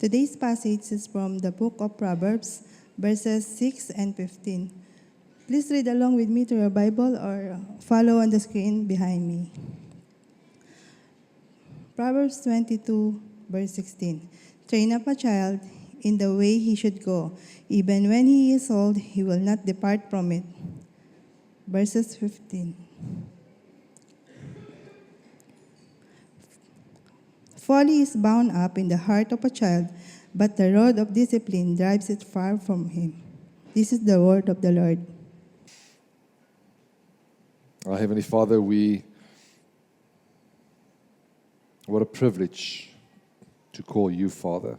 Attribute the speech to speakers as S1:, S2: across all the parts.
S1: Today's passage is from the book of Proverbs, verses 6 and 15. Please read along with me to your Bible or follow on the screen behind me. Proverbs 22, verse 16. Train up a child in the way he should go. Even when he is old, he will not depart from it. Verses 15. Folly is bound up in the heart of a child, but the rod of discipline drives it far from him. This is the word of the Lord.
S2: Our Heavenly Father, what a privilege to call you Father,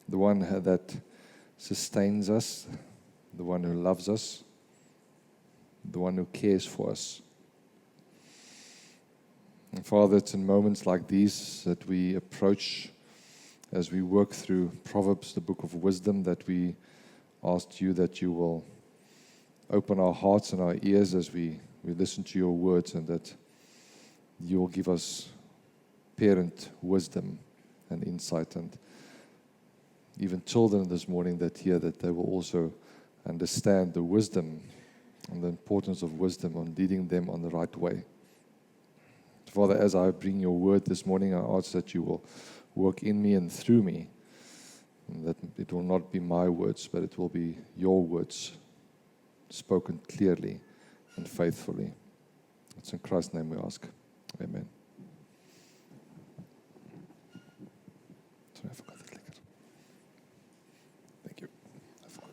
S2: the one that sustains us, the one who loves us, the one who cares for us. And Father, it's in moments like these that we approach, as we work through Proverbs, the book of wisdom, that we ask you that you will open our hearts and our ears as we listen to your words, and that you will give us parent wisdom and insight, and even children this morning that hear that they will also understand the wisdom and the importance of wisdom on leading them on the right way. Father, as I bring your word this morning, I ask that you will work in me and through me, and that it will not be my words, but it will be your words spoken clearly and faithfully. It's in Christ's name we ask. Amen. Sorry, I forgot the clicker. Thank you. I forgot.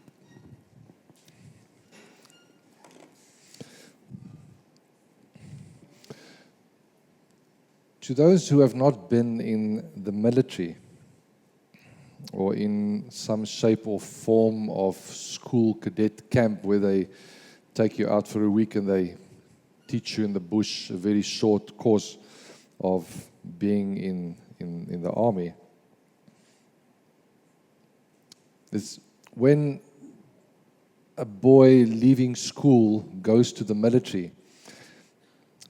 S2: To those who have not been in the military or in some shape or form of school cadet camp where they take you out for a week and they teach you in the bush a very short course of being in the army, it's when a boy leaving school goes to the military,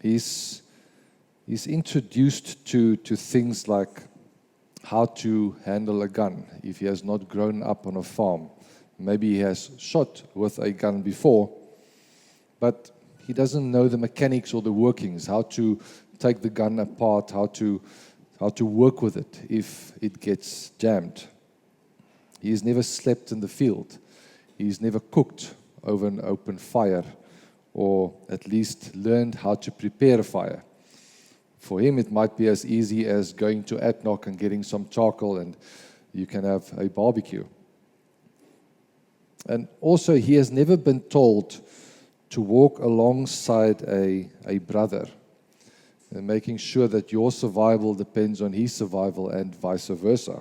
S2: he's introduced to things like how to handle a gun if he has not grown up on a farm. Maybe he has shot with a gun before, but he doesn't know the mechanics or the workings, how to take the gun apart, how to work with it if it gets jammed. He's never slept in the field. He's never cooked over an open fire, or at least learned how to prepare a fire. For him, it might be as easy as going to Atnok and getting some charcoal and you can have a barbecue. And also, he has never been told to walk alongside a brother, and making sure that your survival depends on his survival and vice versa.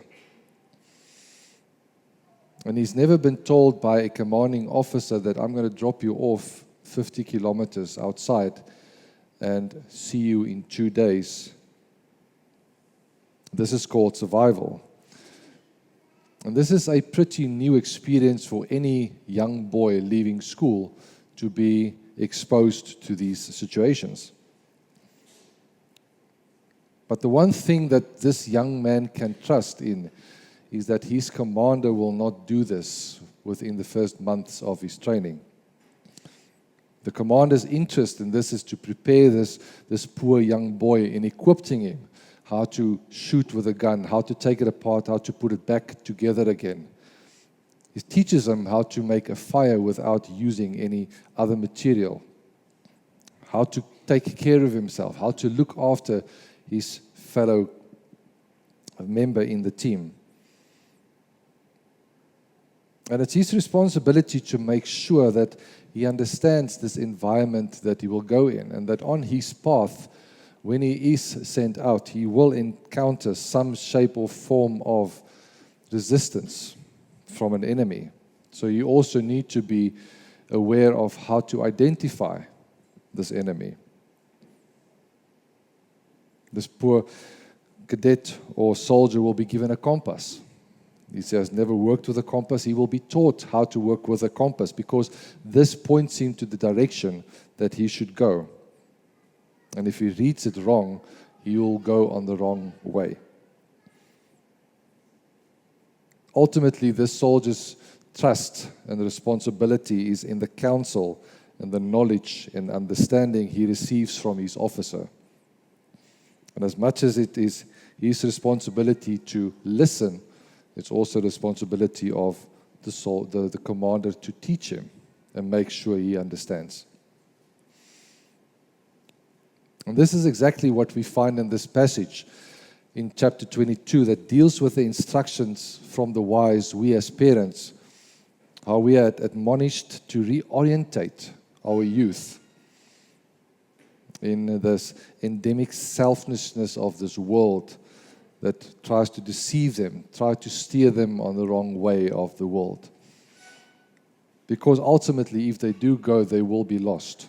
S2: And he's never been told by a commanding officer that I'm going to drop you off 50 kilometers outside and see you in 2 days. This is called survival. And this is a pretty new experience for any young boy leaving school to be exposed to these situations. But the one thing that this young man can trust in is that his commander will not do this within the first months of his training. The commander's interest in this is to prepare this poor young boy in equipping him how to shoot with a gun, how to take it apart, how to put it back together again. He teaches him how to make a fire without using any other material, how to take care of himself, how to look after his fellow member in the team. And it's his responsibility to make sure that he understands this environment that he will go in, and that on his path, when he is sent out, he will encounter some shape or form of resistance from an enemy. So you also need to be aware of how to identify this enemy. This poor cadet or soldier will be given a compass. He has never worked with a compass. He will be taught how to work with a compass, because this points him to the direction that he should go. And if he reads it wrong, he will go on the wrong way. ultimately, this soldier's trust and responsibility is in the counsel and the knowledge and understanding he receives from his officer. And as much as it is his responsibility to listen, it's also responsibility of the commander to teach him and make sure he understands. And this is exactly what we find in this passage in chapter 22 that deals with the instructions from the wise, we as parents, how we are admonished to reorientate our youth in this endemic selfishness of this world that tries to deceive them, try to steer them on the wrong way of the world. Because ultimately, if they do go, they will be lost.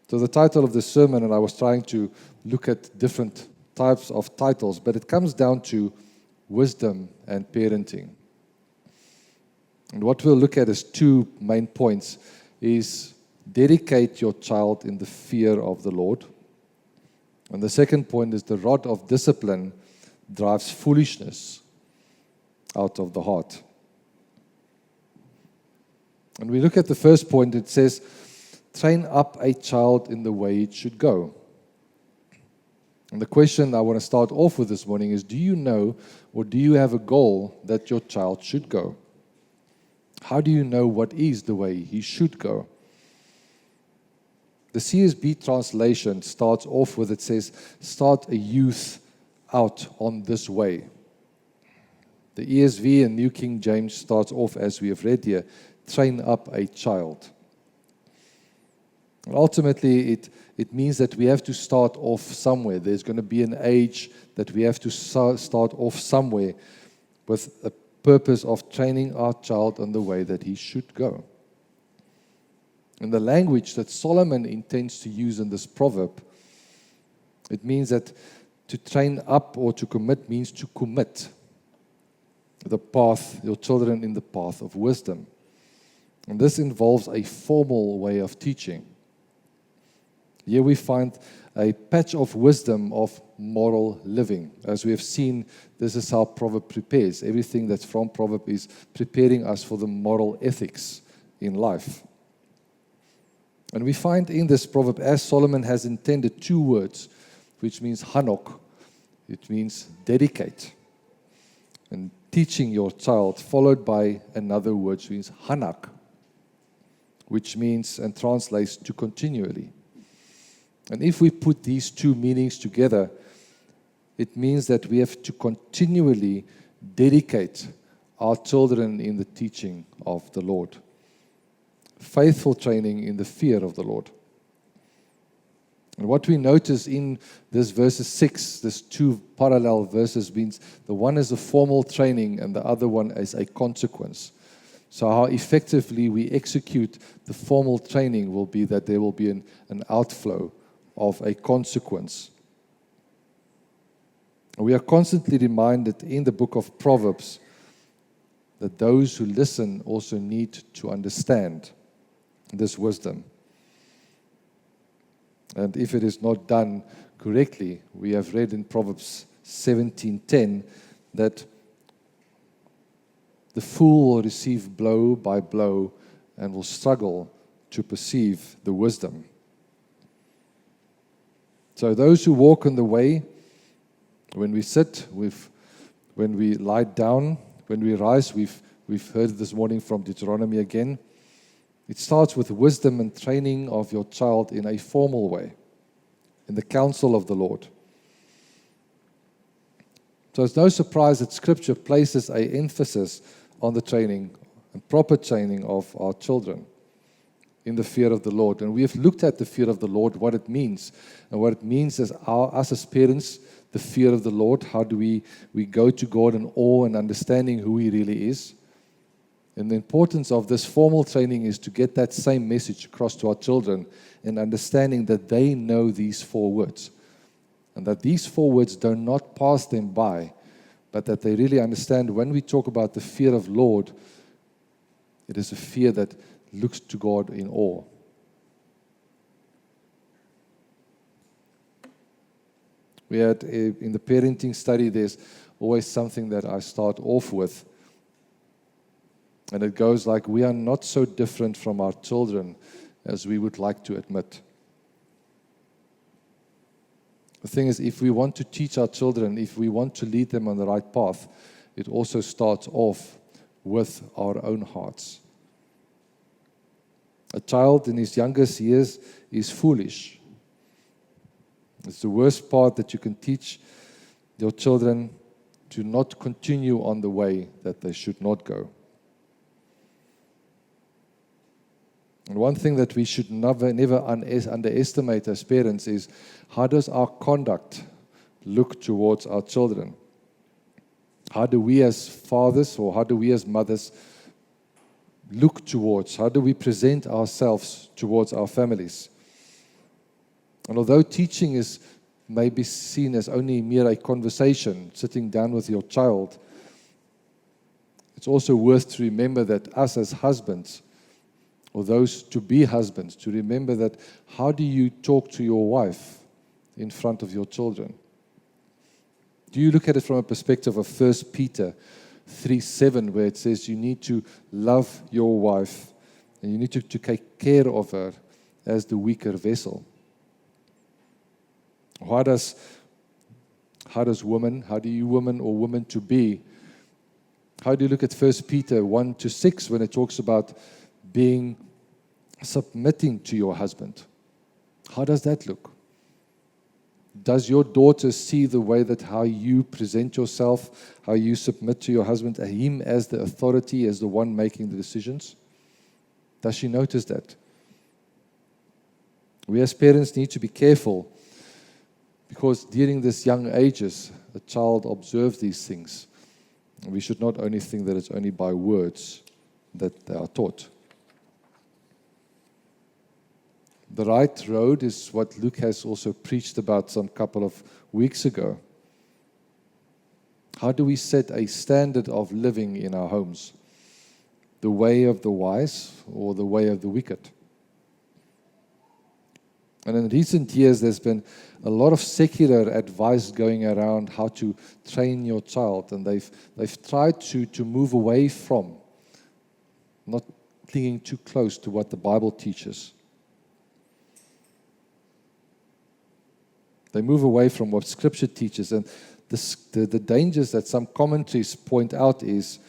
S2: So the title of this sermon, and I was trying to look at different types of titles, but it comes down to wisdom and parenting. And what we'll look at as two main points is dedicate your child in the fear of the Lord. And the second point is the rod of discipline drives foolishness out of the heart. And we look at the first point, it says, train up a child in the way it should go. And the question I want to start off with this morning is, do you know or do you have a goal that your child should go? How do you know what is the way he should go? The CSB translation starts off with, it says, start a youth out on this way. The ESV and New King James starts off, as we have read here, train up a child. And ultimately, it means that we have to start off somewhere. There's going to be an age that we have to start off somewhere with a purpose of training our child on the way that he should go. And the language that Solomon intends to use in this proverb, it means that to train up or to commit means to commit the path, your children in the path of wisdom. And this involves a formal way of teaching. Here we find a patch of wisdom of moral living. As we have seen, this is how Proverb prepares. Everything that's from Proverb is preparing us for the moral ethics in life. And we find in this proverb, as Solomon has intended, two words, which means hanok. It means dedicate. And teaching your child, followed by another word, which means hanak, which means and translates to continually. And if we put these two meanings together, it means that we have to continually dedicate our children in the teaching of the Lord. Faithful training in the fear of the Lord. And what we notice in this verses 6, this two parallel verses, means the one is a formal training and the other one is a consequence. So how effectively we execute the formal training will be that there will be an outflow of a consequence. We are constantly reminded in the book of Proverbs that those who listen also need to understand this wisdom. And if it is not done correctly, we have read in Proverbs 17:10 that the fool will receive blow by blow and will struggle to perceive the wisdom. So those who walk on the way, when we sit, when we lie down, when we rise, we've heard this morning from Deuteronomy again. It starts with wisdom and training of your child in a formal way, in the counsel of the Lord. So it's no surprise that Scripture places an emphasis on the training and proper training of our children in the fear of the Lord. And we have looked at the fear of the Lord, what it means. And what it means is us as parents, the fear of the Lord. How do we go to God in awe and understanding who He really is? And the importance of this formal training is to get that same message across to our children and understanding that they know these 4 words. And that these 4 words do not pass them by, but that they really understand when we talk about the fear of Lord, it is a fear that looks to God in awe. We had in the parenting study, there's always something that I start off with. And it goes like, we are not so different from our children as we would like to admit. The thing is, if we want to teach our children, if we want to lead them on the right path, it also starts off with our own hearts. A child in his youngest years is foolish. It's the worst part, that you can teach your children to not continue on the way that they should not go. And one thing that we should never underestimate as parents is, how does our conduct look towards our children? How do we as fathers, or how do we as mothers look towards, how do we present ourselves towards our families? And although teaching is maybe seen as only mere a conversation, sitting down with your child, it's also worth to remember that us as husbands, or those to be husbands, to remember that, how do you talk to your wife in front of your children? Do you look at it from a perspective of 1 Peter 3:7, where it says you need to love your wife and you need to take care of her as the weaker vessel? How do you women or women to be, how do you look at 1 Peter 1-6 when it talks about submitting to your husband? How does that look? Does your daughter see the way that how you present yourself, how you submit to your husband, him as the authority, as the one making the decisions? Does she notice that? We as parents need to be careful, because during these young ages, a child observes these things. We should not only think that it's only by words that they are taught. The right road is what Luke has also preached about some couple of weeks ago. How do we set a standard of living in our homes? The way of the wise or the way of the wicked? And in recent years, there's been a lot of secular advice going around how to train your child, and they've tried to move away from, not clinging too close to what the Bible teaches. They move away from what Scripture teaches, and the dangers that some commentaries point out is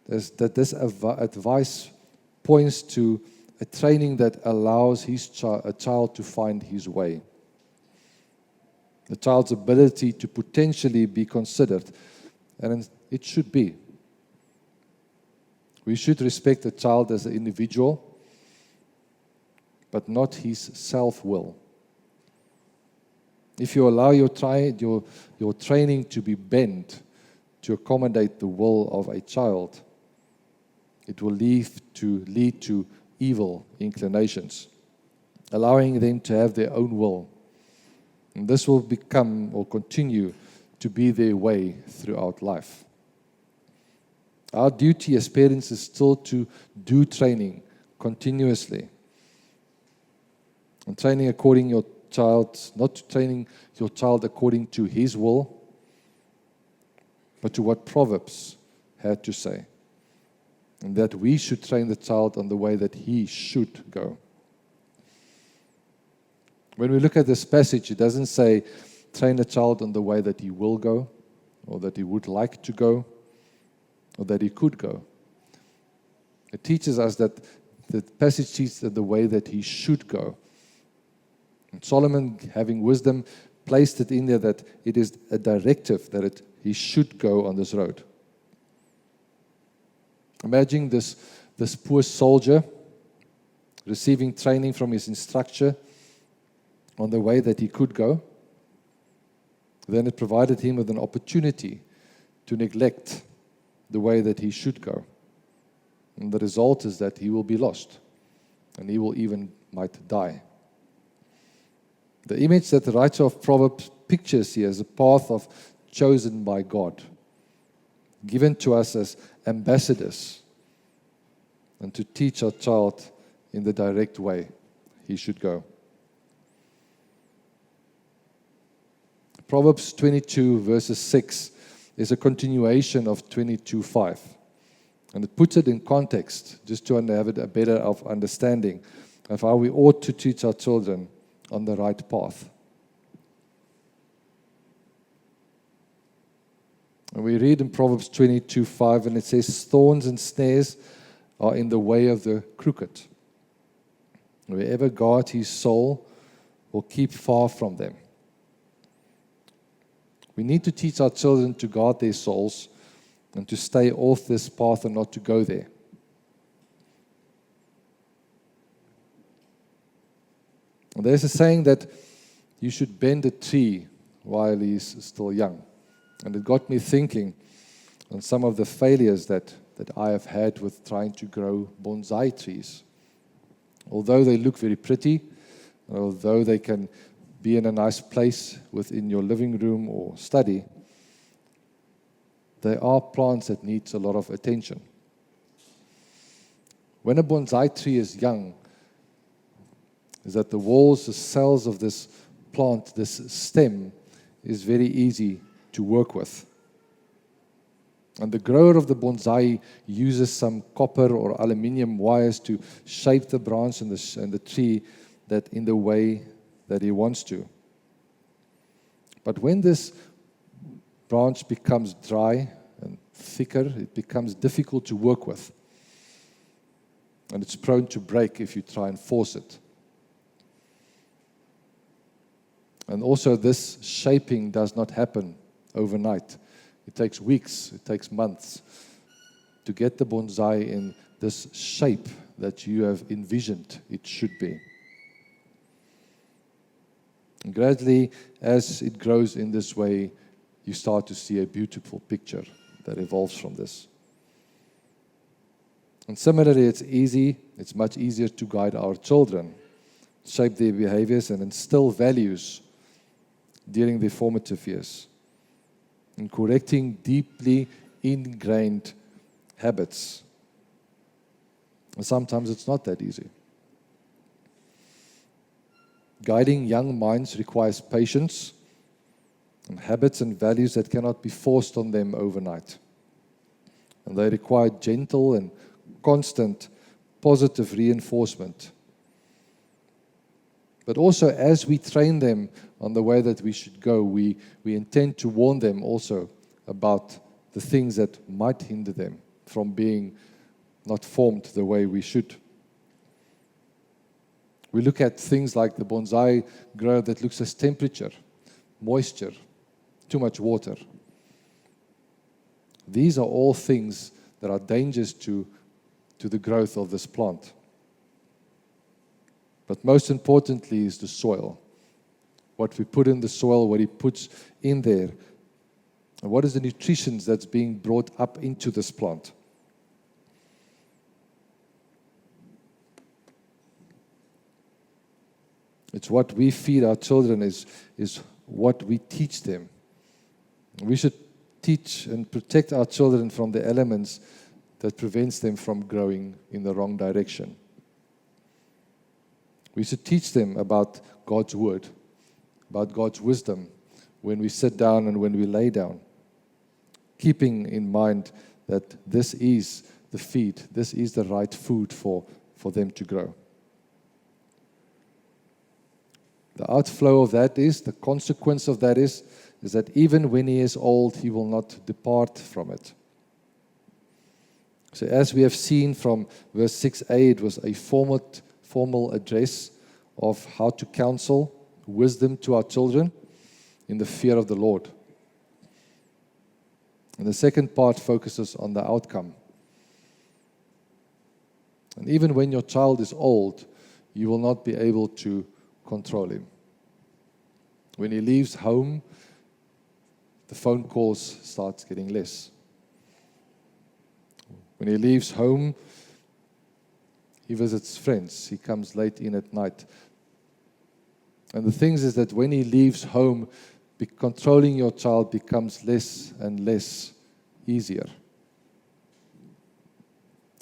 S2: that this advice points to a training that allows a child to find his way. The child's ability to potentially be considered, and it should be. We should respect the child as an individual, but not his self-will. If you allow your training to be bent to accommodate the will of a child, it will lead to evil inclinations, allowing them to have their own will. And this will become or continue to be their way throughout life. Our duty as parents is still to do training continuously. And training according your child, not training your child according to his will, but to what Proverbs had to say. And that we should train the child on the way that he should go. When we look at this passage, it doesn't say train a child on the way that he will go, or that he would like to go, or that he could go. It teaches us that the passage teaches the way that he should go. And Solomon, having wisdom, placed it in there that it is a directive that he should go on this road. Imagine this poor soldier receiving training from his instructor on the way that he could go. Then it provided him with an opportunity to neglect the way that he should go. And the result is that he will be lost, and he will even might die. The image that the writer of Proverbs pictures here is a path chosen by God, given to us as ambassadors, and to teach our child in the direct way he should go. Proverbs 22 verses 6 is a continuation of 22:5. And it puts it in context, just to have a better understanding of how we ought to teach our children on the right path. And we read in Proverbs 22:5, and it says, "Thorns and snares are in the way of the crooked. Whoever guards his soul will keep far from them." We need to teach our children to guard their souls and to stay off this path and not to go there. And there's a saying that you should bend a tree while he's still young. And it got me thinking on some of the failures that I have had with trying to grow bonsai trees. Although they look very pretty, although they can be in a nice place within your living room or study, they are plants that need a lot of attention. When a bonsai tree is young, is that the walls, the cells of this plant, this stem, is very easy to work with. And the grower of the bonsai uses some copper or aluminium wires to shape the branch and the tree that in the way that he wants to. But when this branch becomes dry and thicker, it becomes difficult to work with. And it's prone to break if you try and force it. And also this shaping does not happen overnight. It takes weeks, it takes months to get the bonsai in this shape that you have envisioned it should be. And gradually, as it grows in this way, you start to see a beautiful picture that evolves from this. And similarly, it's much easier to guide our children, shape their behaviors, and instill values during their formative years, in correcting deeply ingrained habits. And sometimes it's not that easy. Guiding young minds requires patience and habits and values that cannot be forced on them overnight. And they require gentle and constant positive reinforcement. But also, as we train them on the way that we should go, we intend to warn them also about the things that might hinder them from being not formed the way we should. We look at things like the bonsai grower that looks at temperature, moisture, too much water. These are all things that are dangers to the growth of this plant. But most importantly is the soil. What we put in the soil, what he puts in there. And what is the nutrition that's being brought up into this plant? It's what we feed our children is what we teach them. We should teach and protect our children from the elements that prevents them from growing in the wrong direction. We should teach them about God's word, about God's wisdom when we sit down and when we lay down, keeping in mind that this is the feed, this is the right food for them to grow. The outflow of that is, the consequence of that is that even when he is old, he will not depart from it. So as we have seen from verse 6a, it was a formal address of how to counsel wisdom to our children in the fear of the Lord. And the second part focuses on the outcome. And even when your child is old, you will not be able to control him. When he leaves home, the phone calls starts getting less. When he leaves home, he visits friends. He comes late in at night. And the thing is that when he leaves home, controlling your child becomes less and less easier.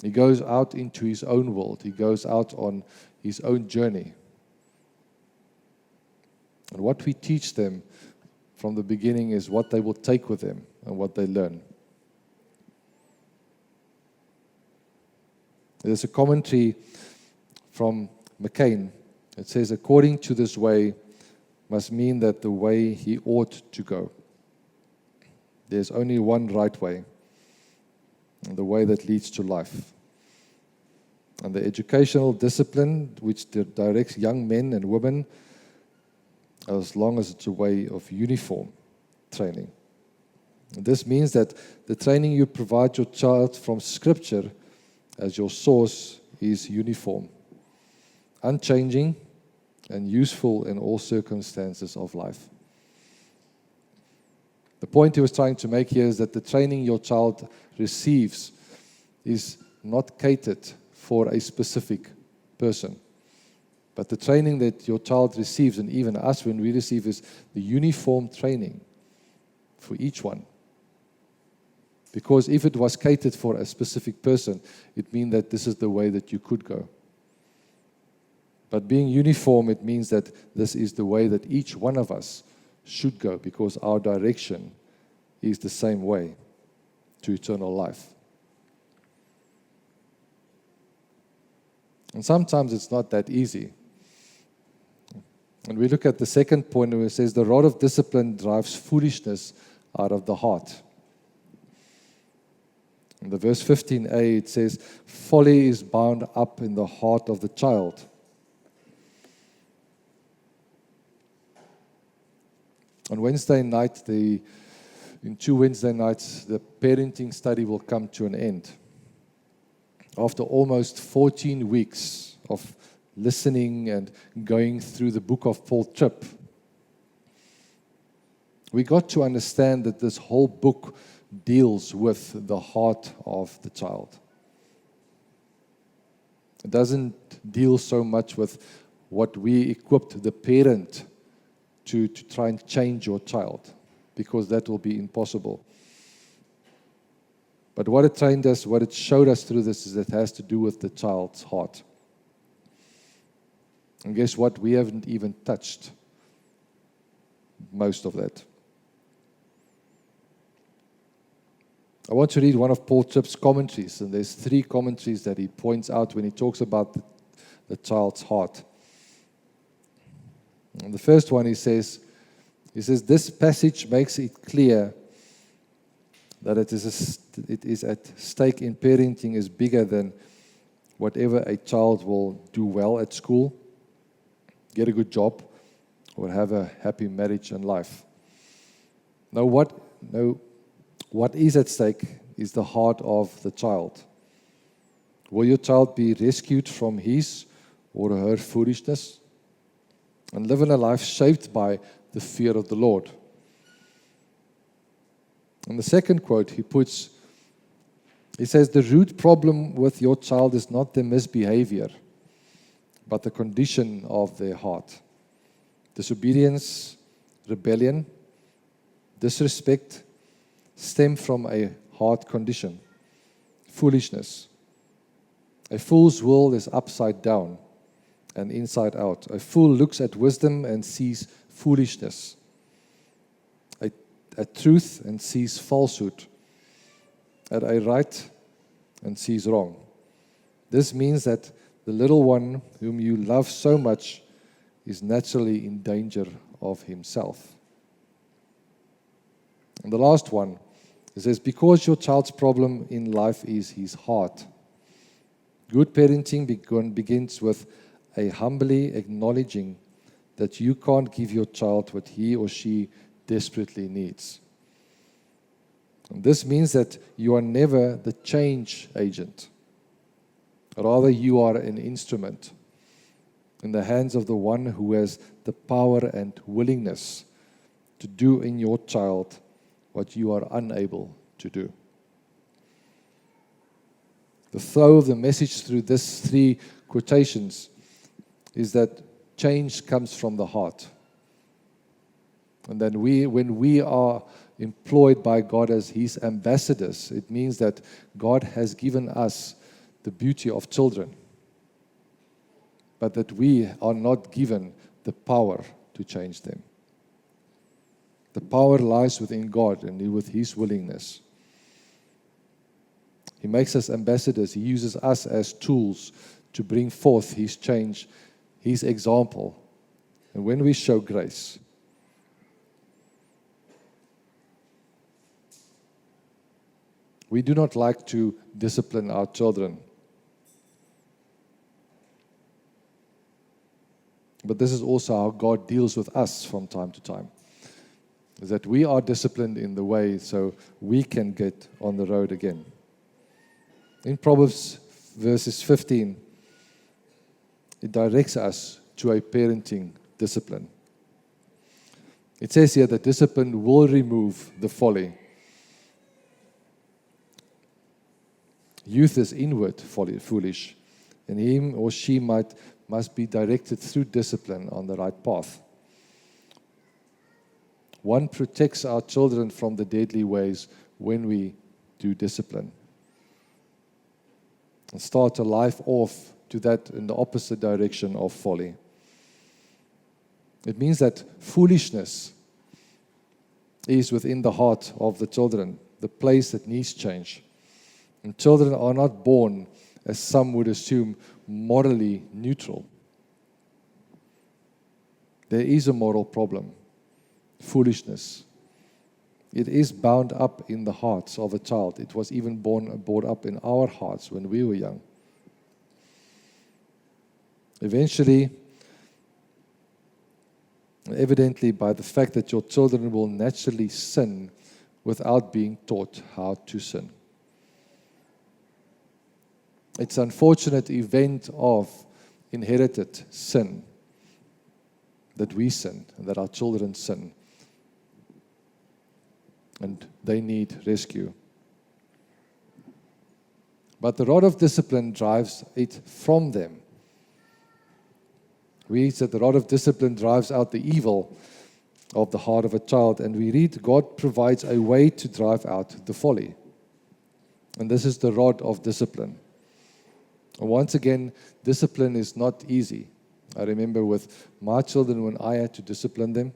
S2: He goes out into his own world. He goes out on his own journey. And what we teach them from the beginning is what they will take with them and what they learn. There's a commentary from McCain. It says, according to this way must mean that the way he ought to go. There's only one right way, and the way that leads to life. And the educational discipline which directs young men and women, as long as it's a way of uniform training. And this means that the training you provide your child from Scripture as your source is uniform, unchanging, and useful in all circumstances of life. The point he was trying to make here is that the training your child receives is not catered for a specific person. But the training that your child receives, and even us when we receive, is the uniform training for each one. Because if it was catered for a specific person, it means that this is the way that you could go. But being uniform, it means that this is the way that each one of us should go, because our direction is the same way to eternal life. And sometimes it's not that easy. And we look at the second point where it says, the rod of discipline drives foolishness out of the heart. In the verse 15a, it says, folly is bound up in the heart of the child. On Wednesday night, in 2 Wednesday nights, the parenting study will come to an end. After almost 14 weeks of listening and going through the book of Paul Tripp, we got to understand that this whole book deals with the heart of the child. It doesn't deal so much with what we equipped the parent to try and change your child, because that will be impossible. But what it trained us, what it showed us through this, is it has to do with the child's heart. And guess what? We haven't even touched most of that. I want to read one of Paul Tripp's commentaries, and there's 3 commentaries that he points out when he talks about the child's heart. And the first one, he says, this passage makes it clear that it is at stake in parenting is bigger than whatever a child will do well at school, get a good job, or have a happy marriage and life. Now, what is at stake is the heart of the child. Will your child be rescued from his or her foolishness and live in a life shaped by the fear of the Lord? And the second quote he says, the root problem with your child is not their misbehavior, but the condition of their heart. Disobedience, rebellion, disrespect stem from a heart condition. Foolishness. A fool's world is upside down and inside out. A fool looks at wisdom and sees foolishness, at truth and sees falsehood, at a right and sees wrong. This means that the little one whom you love so much is naturally in danger of himself. And the last one, it says, because your child's problem in life is his heart. Good parenting begins with a humbly acknowledging that you can't give your child what he or she desperately needs. And this means that you are never the change agent. Rather, you are an instrument in the hands of the one who has the power and willingness to do in your child what you are unable to do. The flow of the message through these 3 quotations is that change comes from the heart. And then when we are employed by God as His ambassadors, it means that God has given us the beauty of children, but that we are not given the power to change them. The power lies within God and with His willingness. He makes us ambassadors. He uses us as tools to bring forth His change, His example. And when we show grace, we do not like to discipline our children. But this is also how God deals with us from time to time. Is that we are disciplined in the way so we can get on the road again. In Proverbs verses 15, it directs us to a parenting discipline. It says here that discipline will remove the folly. Youth is inward foolish, and him or she must be directed through discipline on the right path. One protects our children from the deadly ways when we do discipline. And start a life off to that in the opposite direction of folly. It means that foolishness is within the heart of the children, the place that needs change. And children are not born, as some would assume, morally neutral. There is a moral problem, foolishness. It is bound up in the hearts of a child. It was even brought up in our hearts when we were young. Eventually, evidently by the fact that your children will naturally sin without being taught how to sin. It's an unfortunate event of inherited sin that we sin and that our children sin. And they need rescue. But the rod of discipline drives it from them. We read that the rod of discipline drives out the evil of the heart of a child. And we read God provides a way to drive out the folly. And this is the rod of discipline. And once again, discipline is not easy. I remember with my children when I had to discipline them,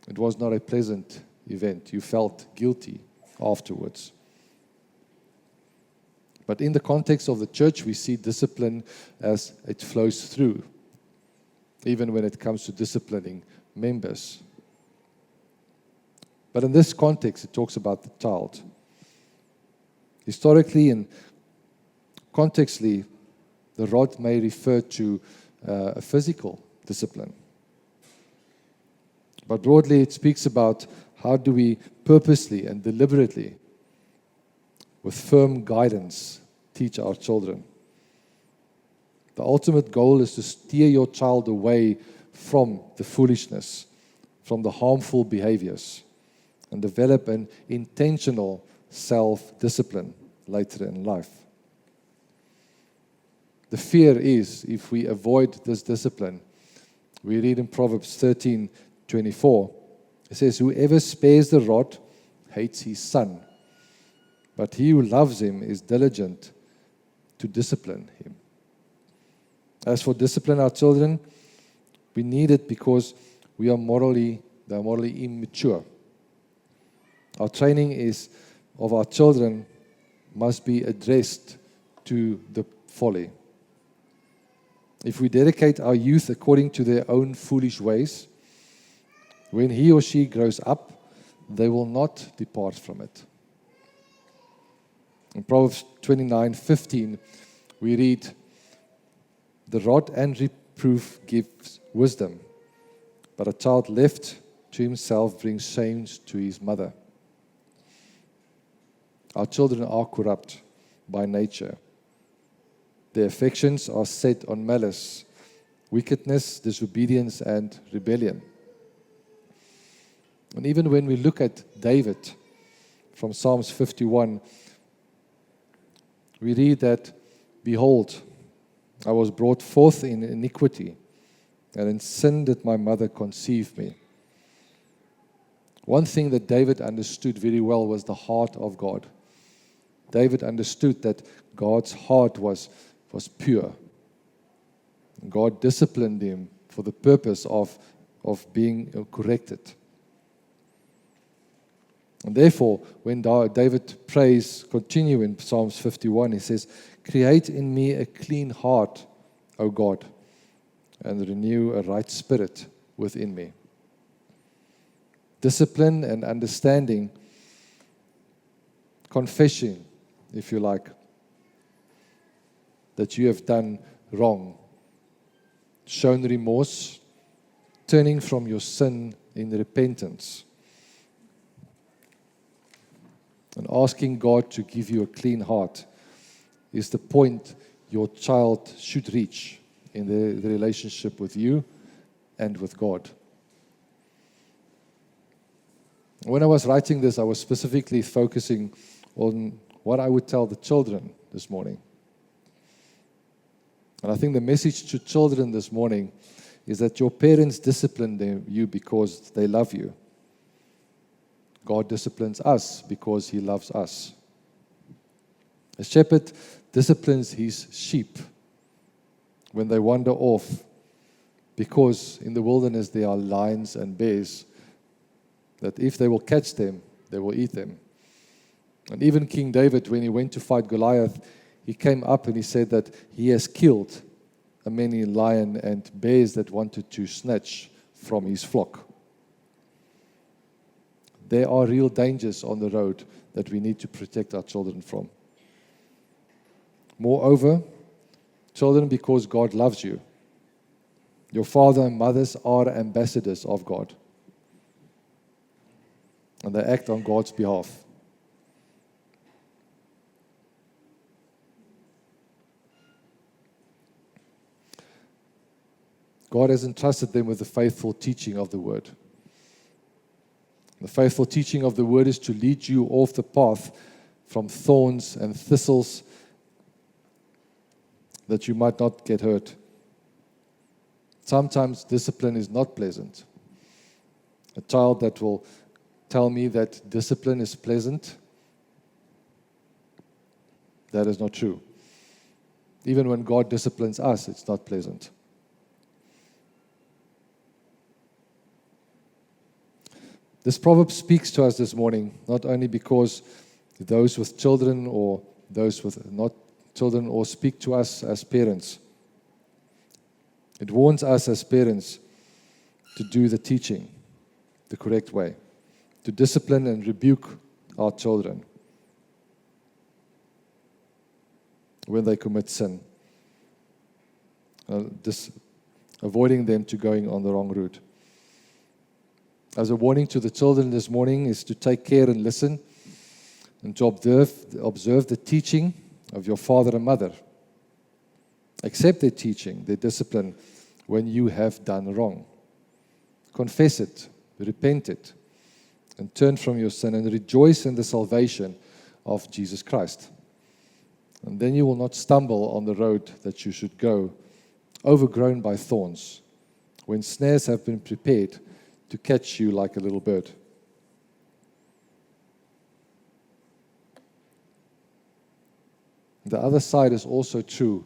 S2: it was not a pleasant event. You felt guilty afterwards. But in the context of the church, we see discipline as it flows through, even when it comes to disciplining members. But in this context, it talks about the child. Historically and contextually, the rod may refer to a physical discipline. But broadly, it speaks about how do we purposely and deliberately, with firm guidance, teach our children. The ultimate goal is to steer your child away from the foolishness, from the harmful behaviors, and develop an intentional self-discipline later in life. The fear is, if we avoid this discipline, we read in Proverbs 13:24, it says, "Whoever spares the rod hates his son, but he who loves him is diligent to discipline him." As for discipline our children, we need it because they are morally immature. Our training of our children must be addressed to the folly. If we dedicate our youth according to their own foolish ways, when he or she grows up, they will not depart from it. In Proverbs 29:15, we read, "The rod and reproof gives wisdom, but a child left to himself brings shame to his mother." Our children are corrupt by nature. Their affections are set on malice, wickedness, disobedience, and rebellion. And even when we look at David from Psalms 51, we read that, "Behold, I was brought forth in iniquity, and in sin did my mother conceive me." One thing that David understood very well was the heart of God. David understood that God's heart was pure. God disciplined him for the purpose of being corrected. And therefore, when David prays, continue in Psalms 51, he says, "Create in me a clean heart, O God, and renew a right spirit within me." Discipline and understanding, confession, if you like, that you have done wrong, shown remorse, turning from your sin in repentance, and asking God to give you a clean heart is the point your child should reach in the relationship with you and with God. When I was writing this, I was specifically focusing on what I would tell the children this morning. And I think the message to children this morning is that your parents discipline you because they love you. God disciplines us because He loves us. A shepherd disciplines his sheep when they wander off, because in the wilderness there are lions and bears that if they will catch them, they will eat them. And even King David, when he went to fight Goliath, he came up and he said that he has killed a many lion and bears that wanted to snatch from his flock. There are real dangers on the road that we need to protect our children from. Moreover, children, because God loves you, your father and mothers are ambassadors of God, and they act on God's behalf. God has entrusted them with the faithful teaching of the Word. The faithful teaching of the Word is to lead you off the path from thorns and thistles, that you might not get hurt. Sometimes discipline is not pleasant. A child that will tell me that discipline is pleasant, that is not true. Even when God disciplines us, it's not pleasant. This proverb speaks to us this morning, not only because those with children or those with not children or speak to us as parents. It warns us as parents to do the teaching the correct way, to discipline and rebuke our children when they commit sin, avoiding them to going on the wrong route. As a warning to the children this morning is to take care and listen and to observe the teaching of your father and mother. Accept their teaching, their discipline when you have done wrong. Confess it, repent it, and turn from your sin and rejoice in the salvation of Jesus Christ. And then you will not stumble on the road that you should go, overgrown by thorns, when snares have been prepared to catch you like a little bird. The other side is also true.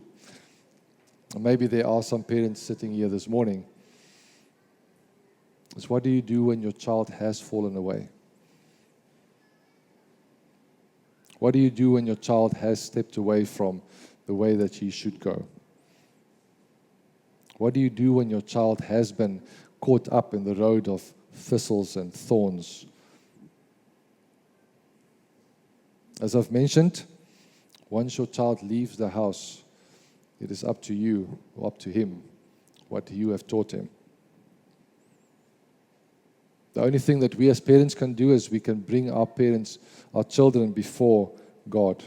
S2: Maybe there are some parents sitting here this morning. It's what do you do when your child has fallen away? What do you do when your child has stepped away from the way that he should go? What do you do when your child has been caught up in the road of thistles and thorns? As I've mentioned, once your child leaves the house, it is up to you or up to him what you have taught him. The only thing that we as parents can do is we can bring our children before God.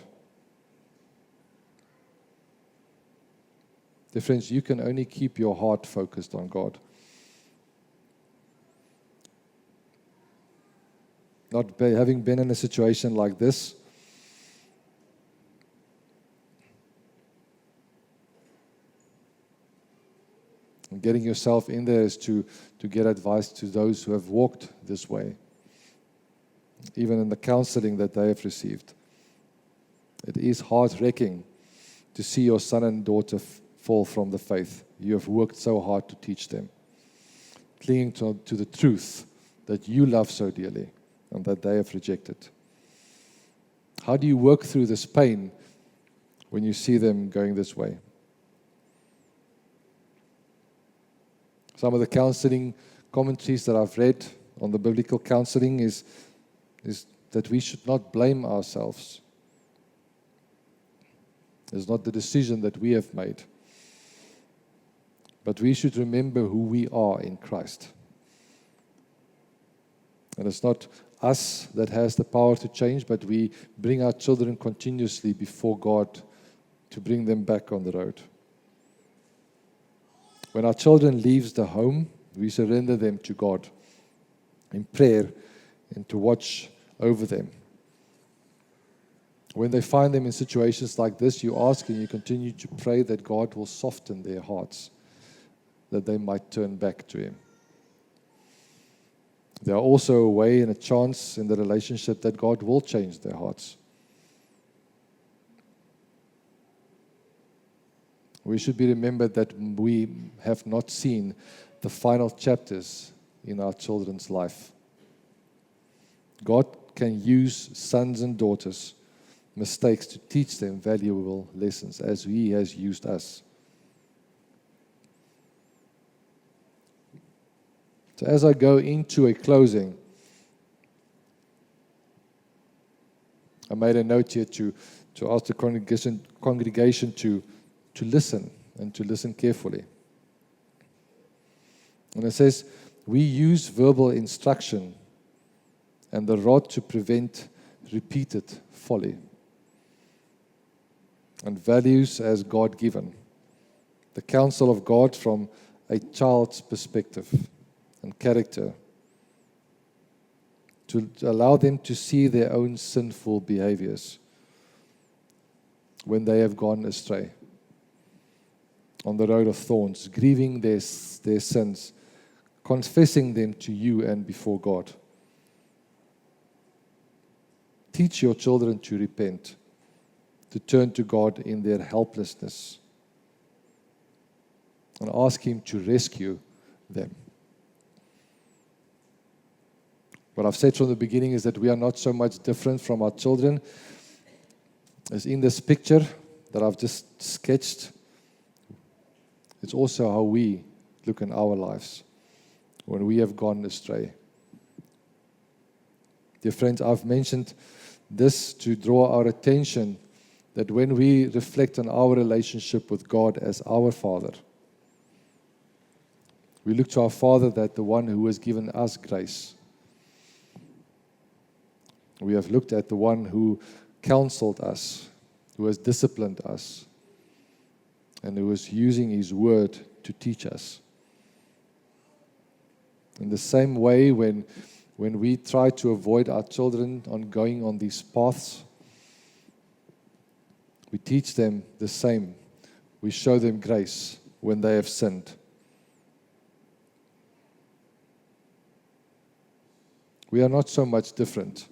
S2: Dear friends, you can only keep your heart focused on God. Having been in a situation like this, and getting yourself in there is to get advice to those who have walked this way, even in the counseling that they have received. It is heart-wrenching to see your son and daughter fall from the faith. You have worked so hard to teach them, clinging to the truth that you love so dearly, and that they have rejected. How do you work through this pain when you see them going this way? Some of the counseling commentaries that I've read on the biblical counseling is that we should not blame ourselves. It's not the decision that we have made. But we should remember who we are in Christ. And it's not us that has the power to change, but we bring our children continuously before God to bring them back on the road. When our children leaves the home, we surrender them to God in prayer and to watch over them. When they find them in situations like this, you ask and you continue to pray that God will soften their hearts, that they might turn back to Him. There are also a way and a chance in the relationship that God will change their hearts. We should be remembered that we have not seen the final chapters in our children's life. God can use sons and daughters' mistakes to teach them valuable lessons as He has used us. So as I go into a closing, I made a note here to ask the congregation to listen and to listen carefully. And it says, we use verbal instruction and the rod to prevent repeated folly, and values as God-given, the counsel of God from a child's perspective and character, to allow them to see their own sinful behaviors when they have gone astray on the road of thorns, grieving their sins, confessing them to you and before God. Teach your children to repent, to turn to God in their helplessness, and ask Him to rescue them. What I've said from the beginning is that we are not so much different from our children as in this picture that I've just sketched. It's also how we look in our lives when we have gone astray. Dear friends, I've mentioned this to draw our attention that when we reflect on our relationship with God as our Father, we look to our Father, that the one who has given us grace. We have looked at the one who counseled us, who has disciplined us, and who is using His word to teach us. In the same way, when we try to avoid our children on going on these paths, we teach them the same. We show them grace when they have sinned. We are not so much different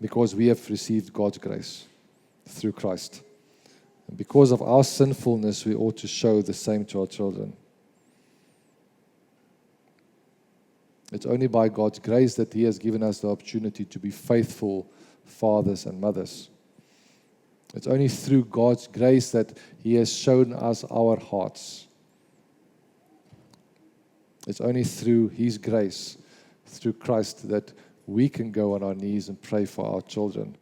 S2: because we have received God's grace through Christ. And because of our sinfulness, we ought to show the same to our children. It's only by God's grace that He has given us the opportunity to be faithful fathers and mothers. It's only through God's grace that He has shown us our hearts. It's only through His grace, through Christ, that we can go on our knees and pray for our children.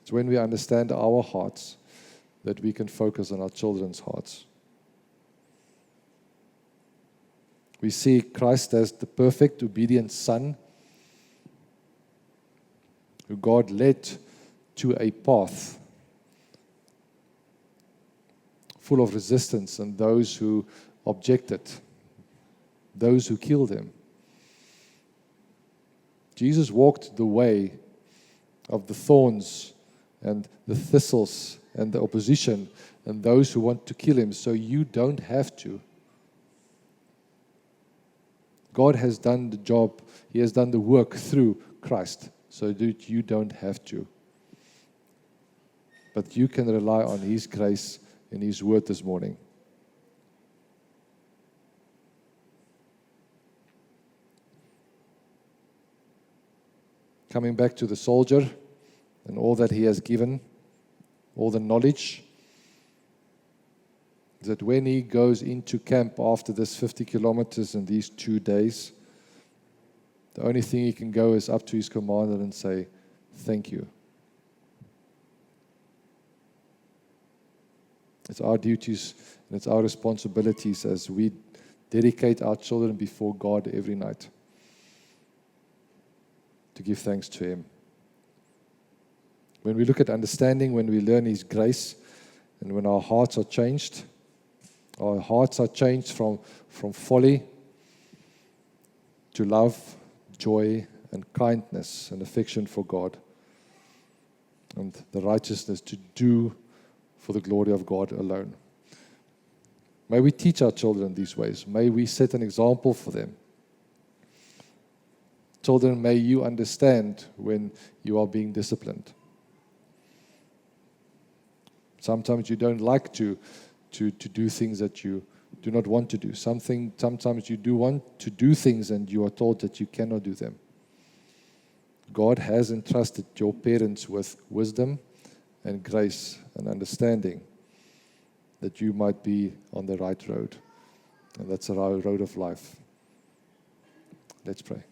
S2: It's when we understand our hearts that we can focus on our children's hearts. We see Christ as the perfect, obedient Son who God led to a path full of resistance and those who objected, those who killed Him. Jesus walked the way of the thorns and the thistles and the opposition and those who want to kill Him, so you don't have to. God has done the job. He has done the work through Christ, so that you don't have to. But you can rely on His grace and His word this morning. coming back to the soldier and all that he has given, all the knowledge, that when he goes into camp after this 50 kilometers and these 2 days, the only thing he can go is up to his commander and say, thank you. It's our duties and it's our responsibilities as we dedicate our children before God every night to give thanks to Him. When we look at understanding, when we learn His grace, and when our hearts are changed from folly to love, joy, and kindness and affection for God, and the righteousness to do for the glory of God alone. May we teach our children these ways. May we set an example for them. Children, may you understand when you are being disciplined. Sometimes you don't like to do things that you do not want to do. Sometimes you do want to do things and you are told that you cannot do them. God has entrusted your parents with wisdom and grace and understanding that you might be on the right road. And that's the road of life. Let's pray.